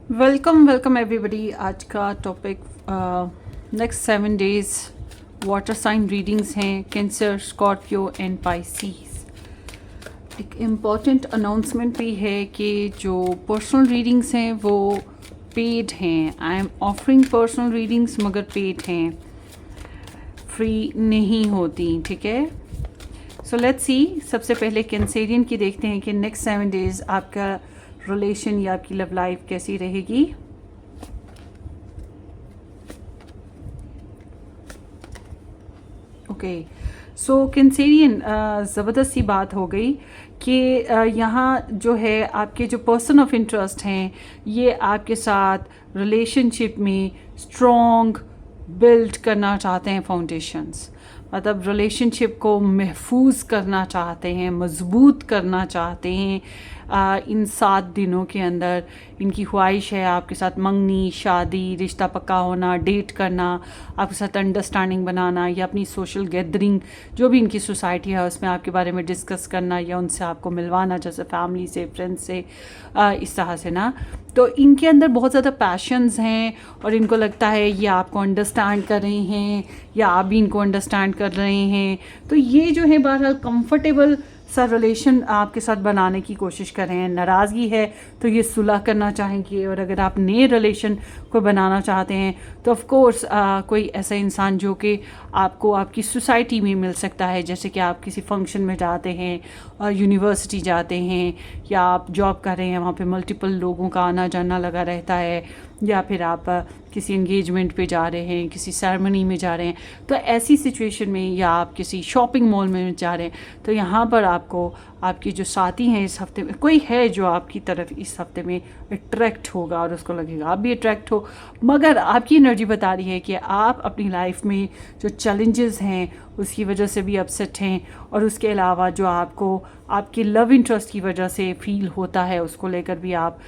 Welcome everybody. आज का topic next 7 days water sign readings हैं, कैंसर, स्कॉर्पियो एंड पाइसीज। एक इम्पॉर्टेंट अनाउंसमेंट भी है कि जो पर्सनल रीडिंग्स हैं वो पेड हैं। I am offering personal readings मगर पेड हैं, फ्री नहीं होती, ठीक है। सो लेट्स सी। सबसे पहले कैंसेरियन की देखते हैं कि नेक्स्ट 7 डेज़ आपका रिलेशन या आपकी लव लाइफ कैसी रहेगी। ओके, सो कैंसेरियन, ज़बरदस्त सी बात हो गई कि यहाँ जो है आपके जो पर्सन ऑफ इंटरेस्ट हैं ये आपके साथ रिलेशनशिप में स्ट्रॉन्ग बिल्ड करना चाहते हैं फाउंडेशंस। मतलब रिलेशनशिप को महफूज करना चाहते हैं, मज़बूत करना चाहते हैं। इन 7 दिनों के अंदर इनकी ख्वाहिश है आपके साथ मंगनी, शादी, रिश्ता पक्का होना, डेट करना, आपके साथ अंडरस्टैंडिंग बनाना या अपनी सोशल गैदरिंग जो भी इनकी सोसाइटी है उसमें आपके बारे में डिस्कस करना या उनसे आपको मिलवाना, जैसे फैमिली से, फ्रेंड्स से, इस तरह से ना। तो इनके अंदर बहुत ज़्यादा पैशंस हैं और इनको लगता है ये आपको अंडरस्टैंड कर रहे हैं या आप भी इनको अंडरस्टैंड कर रहे हैं। तो ये जो है बहरहाल कंफर्टेबल सा रिलेशन आपके साथ बनाने की कोशिश कर रहे हैं। नाराज़गी है तो ये सुलह करना चाहेंगे, और अगर आप नए रिलेशन को बनाना चाहते हैं तो ऑफ कोर्स कोई ऐसा इंसान जो कि आपको आपकी सोसाइटी में मिल सकता है, जैसे कि आप किसी फंक्शन में जाते हैं, यूनिवर्सिटी जाते हैं या आप जॉब कर रहे हैं, वहाँ पे मल्टीपल लोगों का आना जाना लगा रहता है, या फिर आप किसी एंगेजमेंट पे जा रहे हैं, किसी सेरेमनी में जा रहे हैं। तो ऐसी सिचुएशन में, या आप किसी शॉपिंग मॉल में जा रहे हैं, तो यहाँ पर आपको आपकी जो साथी हैं इस हफ्ते में कोई है जो आपकी तरफ इस हफ्ते में अट्रैक्ट होगा और उसको लगेगा आप भी अट्रैक्ट हो। मगर आपकी एनर्जी बता रही है कि आप अपनी लाइफ में जो चैलेंजेस हैं उसकी वजह से भी अपसेट हैं, और उसके अलावा जो आपको आपके लव इंटरेस्ट की वजह से फील होता है उसको लेकर भी आप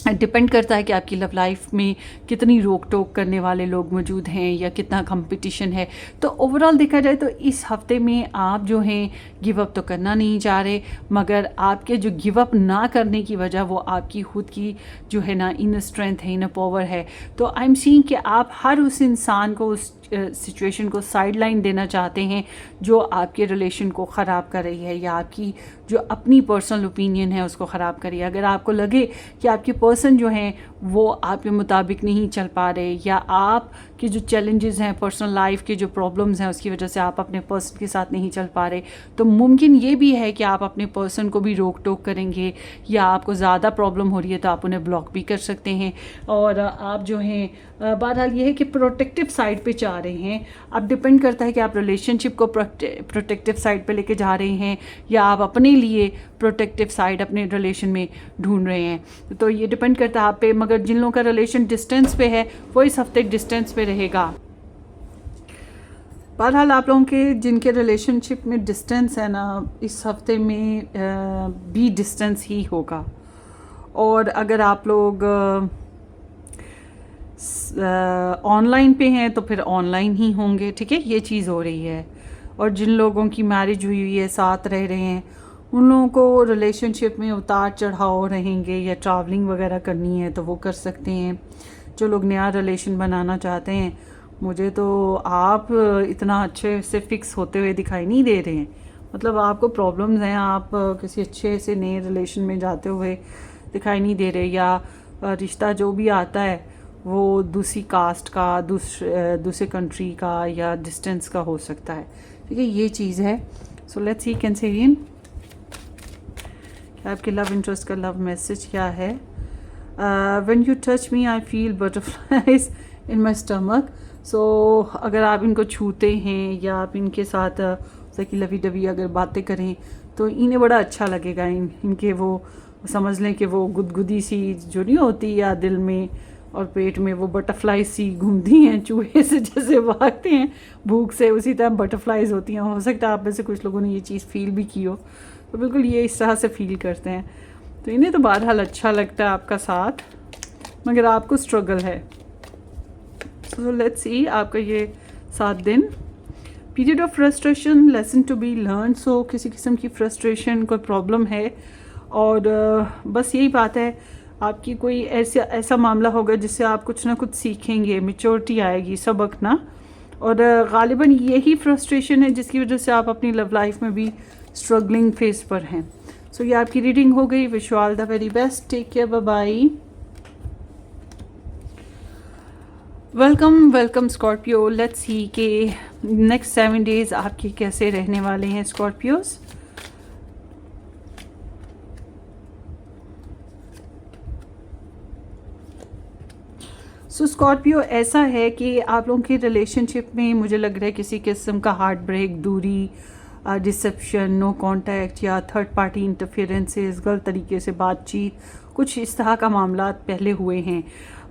डिपेंड करता है कि आपकी लव लाइफ में कितनी रोक टोक करने वाले लोग मौजूद हैं या कितना कंपटीशन है। तो ओवरऑल देखा जाए तो इस हफ्ते में आप जो हैं गिव अप तो करना नहीं चाह रहे, मगर आपके जो गिव अप ना करने की वजह वो आपकी खुद की जो है ना इनर स्ट्रेंथ है, इनर पावर है। तो आई एम सीइंग कि आप हर उस इंसान को, उस सिचुएशन को साइडलाइन देना चाहते हैं जो आपके रिलेशन को ख़राब कर रही है या आपकी जो अपनी पर्सनल ओपिनियन है उसको ख़राब कर रही है। अगर आपको लगे कि आपके पर्सन जो हैं वो आपके मुताबिक नहीं चल पा रहे, या आप के जो चैलेंजेस हैं पर्सनल लाइफ के जो प्रॉब्लम्स हैं उसकी वजह से आप अपने पर्सन के साथ नहीं चल पा रहे, तो मुमकिन ये भी है कि आप अपने पर्सन को भी रोक टोक करेंगे, या आपको ज़्यादा प्रॉब्लम हो रही है तो आप उन्हें ब्लॉक भी कर सकते हैं। और आप जो हैं बहरहाल ये है कि प्रोटेक्टिव साइड पे जा रहे हैं। अब डिपेंड करता है कि आप रिलेशनशिप को प्रोटेक्टिव साइड पे लेके जा रहे हैं या आप अपने लिए प्रोटेक्टिव साइड अपने रिलेशन में ढूंढ रहे हैं। तो ये डिपेंड करता है आप पे। मगर जिन लोगों का रिलेशन डिस्टेंस पे है वो इस हफ्ते डिस्टेंस पे रहेगा। बहरहाल आप लोगों के जिनके रिलेशनशिप में डिस्टेंस है ना, इस हफ्ते में भी डिस्टेंस ही होगा। और अगर आप लोग ऑनलाइन पे हैं तो फिर ऑनलाइन ही होंगे, ठीक है, ये चीज़ हो रही है। और जिन लोगों की मैरिज हुई है, साथ रह रहे हैं, उन लोगों को रिलेशनशिप में उतार चढ़ाव रहेंगे या ट्रैवलिंग वगैरह करनी है तो वो कर सकते हैं। जो लोग नया रिलेशन बनाना चाहते हैं, मुझे तो आप इतना अच्छे से फिक्स होते हुए दिखाई नहीं दे रहे हैं। मतलब आपको प्रॉब्लम्स हैं, आप किसी अच्छे से नए रिलेशन में जाते हुए दिखाई नहीं दे रहे, या रिश्ता जो भी आता है वो दूसरी कास्ट का, दूसरे कंट्री का या डिस्टेंस का हो सकता है, ठीक है, ये चीज़ है। सो लेट्स सी कैंसेरियन, आपके लव इंटरेस्ट का लव मैसेज क्या है। When you touch me I feel butterflies in my stomach. So अगर आप इनको छूते हैं या आप इनके साथ जैसे लवी डवी अगर बातें करें तो इन्हें बड़ा अच्छा लगेगा। इनके वो समझ लें कि वो गुदगुदी सी जो नहीं होती या दिल में और पेट में वो बटरफ्लाई सी घूमती हैं, चूहे से जैसे भागते हैं भूख से, उसी तरह बटरफ्लाइज होती हैं। हो सकता है आप में से कुछ लोगों ने ये चीज़ फील भी की हो, तो बिल्कुल ये इस तरह से फील करते हैं। तो इन्हें तो बहरहाल अच्छा लगता है आपका साथ, मगर आपको स्ट्रगल है। सो लेट्स सी आपका ये 7 दिन। Period of frustration, lesson to be learn. So किसी किस्म की फ्रस्ट्रेशन, कोई प्रॉब्लम है, और बस यही बात है आपकी कोई ऐसा मामला होगा जिससे आप कुछ ना कुछ सीखेंगे, मैच्योरिटी आएगी, सबक ना। और ग़ालिबन यही फ्रस्ट्रेशन है जिसकी वजह से आप अपनी लव लाइफ में भी स्ट्रगलिंग फेस पर हैं। सो ये आपकी रीडिंग हो गई। Wish you all the very best. Take care, bye bye. Welcome Scorpio. Let's see के नेक्स्ट 7 डेज आपके कैसे रहने वाले हैं स्कॉर्पियोज़। सो स्कॉर्पियो, ऐसा है कि आप लोगों की रिलेशनशिप में मुझे लग रहा है किसी किस्म का हार्ट ब्रेक, दूरी, डिसेप्शन, नो कांटेक्ट या थर्ड पार्टी इंटरफेरेंसेस, गलत तरीके से बातचीत, कुछ इस तरह का मामला पहले हुए हैं।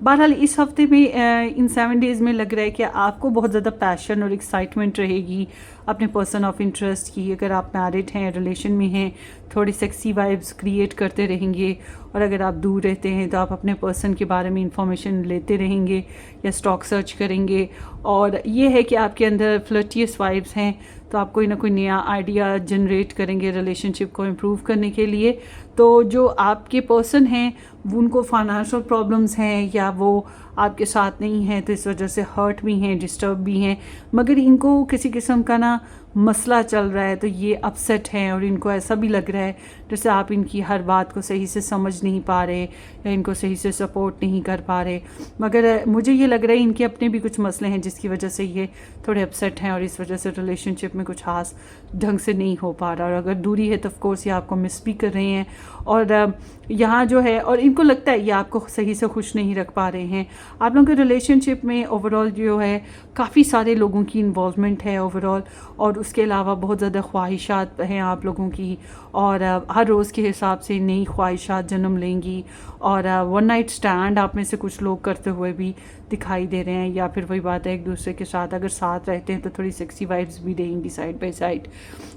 बहरहाल इस हफ्ते में इन 7 डेज़ में लग रहा है कि आपको बहुत ज़्यादा पैशन और एक्साइटमेंट रहेगी अपने पर्सन ऑफ इंटरेस्ट की। अगर आप मैरिड हैं, रिलेशन में हैं, थोड़ी सेक्सी वाइब्स क्रिएट करते रहेंगे, और अगर आप दूर रहते हैं तो आप अपने पर्सन के बारे में इंफॉर्मेशन लेते रहेंगे या स्टॉक सर्च करेंगे। और ये है कि आपके अंदर फ्लर्टियस वाइब्स हैं, तो आप कोई ना कोई नया आइडिया जनरेट करेंगे रिलेशनशिप को इम्प्रूव करने के लिए। तो जो आपके पर्सन हैं वो उनको फाइनेंशियल प्रॉब्लम्स हैं या वो आपके साथ नहीं हैं, तो इस वजह से हर्ट भी हैं, डिस्टर्ब भी हैं, मगर इनको किसी किस्म का ना मसला चल रहा है, तो ये अपसेट हैं। और इनको ऐसा भी लग रहा है जैसे आप इनकी हर बात को सही से समझ नहीं पा रहे या इनको सही से सपोर्ट नहीं कर पा रहे। मगर मुझे ये लग रहा है इनके अपने भी कुछ मसले हैं जिसकी वजह से ये थोड़े अपसेट हैं, और इस वजह से रिलेशनशिप में कुछ खास ढंग से नहीं हो पा रहा। और अगर दूरी है तो ऑफकोर्स ये आपको मिस भी कर रहे हैं, और यहाँ जो है, और इनको लगता है ये आपको सही से खुश नहीं रख पा रहे हैं। आप लोगों के रिलेशनशिप में ओवरऑल जो है काफ़ी सारे लोगों की इन्वॉल्वमेंट है ओवरऑल, और उसके अलावा बहुत ज़्यादा ख्वाहिशात हैं आप लोगों की, और हर रोज़ के हिसाब से नई ख्वाहिशात जन्म लेंगी। और वन नाइट स्टैंड आप में से कुछ लोग करते हुए भी दिखाई दे रहे हैं, या फिर वही बात है एक दूसरे के साथ अगर साथ रहते हैं तो थोड़ी सेक्सी वाइब्स भी देंगी साइड बाय साइड।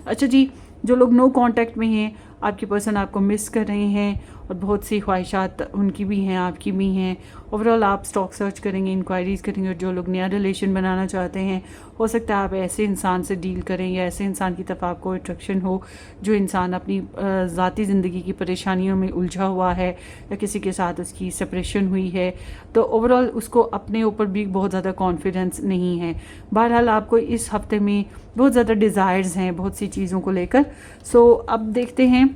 अच्छा जी, जो लोग नो कांटेक्ट में हैं, आपके पर्सन आपको मिस कर रहे हैं, और बहुत सी ख्वाहिशात उनकी भी हैं, आपकी भी हैं। ओवरऑल आप स्टॉक सर्च करेंगे, इंक्वायरीज़ करेंगे, और जो लोग नया रिलेशन बनाना चाहते हैं, हो सकता है आप ऐसे इंसान से डील करें या ऐसे इंसान की तरफ आपको अट्रैक्शन हो जो इंसान अपनी ज़ाती ज़िंदगी की परेशानियों में उलझा हुआ है या किसी के साथ उसकी सेपरेशन हुई है, तो ओवरऑल उसको अपने ऊपर भी बहुत ज़्यादा कॉन्फिडेंस नहीं है। बहरहाल आपको इस हफ्ते में बहुत ज़्यादा डिज़ायर्स हैं बहुत सी चीज़ों को लेकर। सो अब देखते हैं,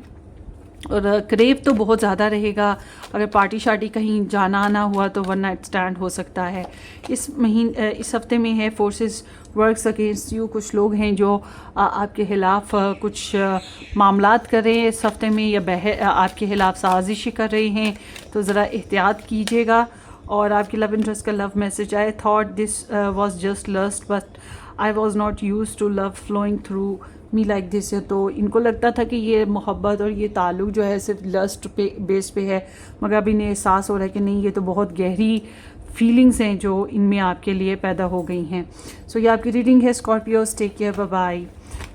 और क्रेव तो बहुत ज़्यादा रहेगा। अगर पार्टी शार्टी कहीं जाना आना हुआ तो वन नाइट स्टैंड हो सकता है। इस हफ्ते में है फोर्सेस वर्क्स अगेंस्ट यू। कुछ लोग हैं जो आपके ख़िलाफ़ कुछ मामलात कर रहे हैं इस हफ्ते में, या आपके ख़िलाफ़ साजिश कर रहे हैं, तो ज़रा एहतियात कीजिएगा। और आपकी लव इंटरेस्ट का लव मैसेज आए, thought this was just lust but I was not use to love flowing through me like this. तो इनको लगता था कि ये मोहब्बत और ये ताल्लुक़ जो है सिर्फ लस्ट पे बेस पे है, मगर अब इन्हें एहसास हो रहा है कि नहीं, ये तो बहुत गहरी फीलिंग्स हैं जो इनमें आपके लिए पैदा हो गई हैं। सो ये आपकी रीडिंग है Scorpios. Take care, bye bye.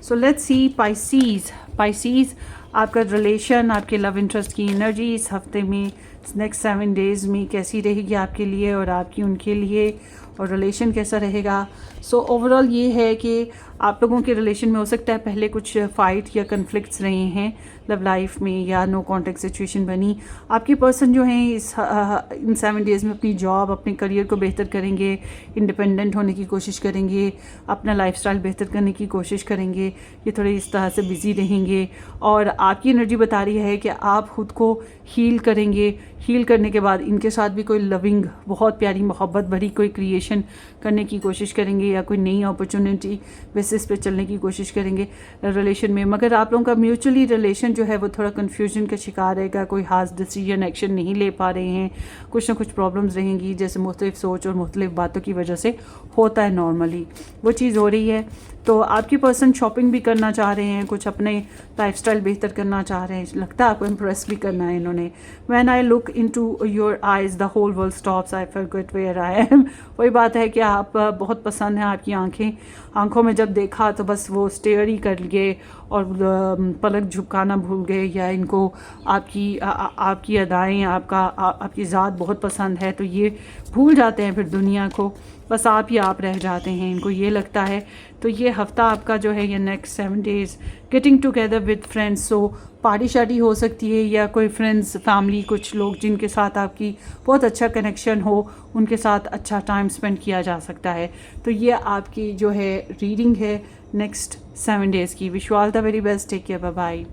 So let's see Pisces, आपका रिलेशन, आपके लव इंटरेस्ट की एनर्जी इस हफ्ते में नेक्स्ट 7 डेज़ में कैसी रहेगी आपके लिए और आपकी उनके लिए, और रिलेशन कैसा रहेगा। सो ओवरऑल ये है कि आप लोगों के रिलेशन में हो सकता है पहले कुछ फ़ाइट या कन्फ्लिक्ट्स रहे हैं लव लाइफ में, या नो कॉन्टेक्ट सिचुएशन बनी। आपके पर्सन जो हैं इन 7 डेज़ में अपनी जॉब, अपने करियर को बेहतर करेंगे, इंडिपेंडेंट होने की कोशिश करेंगे, अपना लाइफस्टाइल बेहतर करने की कोशिश करेंगे। ये थोड़े इस तरह से बिज़ी रहेंगे, और आपकी एनर्जी बता रही है कि आप ख़ुद को हील करेंगे। हील करने के बाद इनके साथ भी कोई लविंग, बहुत प्यारी मोहब्बत भरी कोई क्रिएशन करने की कोशिश करेंगे, या कोई नई अपॉर्चुनिटी बेसिस पे चलने की कोशिश करेंगे रिलेशन में। मगर आप लोगों का म्यूचुअली रिलेशन जो है वो थोड़ा कन्फ्यूजन का शिकार रहेगा, कोई खास डिसीजन एक्शन नहीं ले पा रहे हैं, कुछ ना कुछ प्रॉब्लम्स रहेंगी, जैसे मुख्तलिफ सोच और मुख्तलिफ बातों की वजह से होता है नॉर्मली, वो चीज़ हो रही है। तो आपके पर्सन शॉपिंग भी करना चाह रहे हैं, कुछ अपने लाइफस्टाइल बेहतर करना चाह रहे हैं, लगता है आपको इम्प्रेस भी करना है इन्होंने। When I look into your eyes the whole world stops, I forget where I am. वही बात है कि आप बहुत पसंद है आपकी आंखों में जब देखा तो बस वो स्टेयर ही कर लिए और पलक झुकाना भूल गए, या इनको आपकी अदाएँ, आपकी ज़ात बहुत पसंद है, तो ये भूल जाते हैं फिर दुनिया को, बस आप ही आप रह जाते हैं, इनको ये लगता है। तो ये हफ़्ता आपका जो है, ये next 7 days getting together with friends, so party शार्टी हो सकती है या कोई फ्रेंड्स फैमिली कुछ लोग जिनके साथ आपकी बहुत अच्छा कनेक्शन हो उनके साथ अच्छा टाइम स्पेंड किया जा सकता है। तो ये आपकी जो है रीडिंग है नेक्स्ट 7 डेज़ की। Wish you all the very best, take care, bye bye.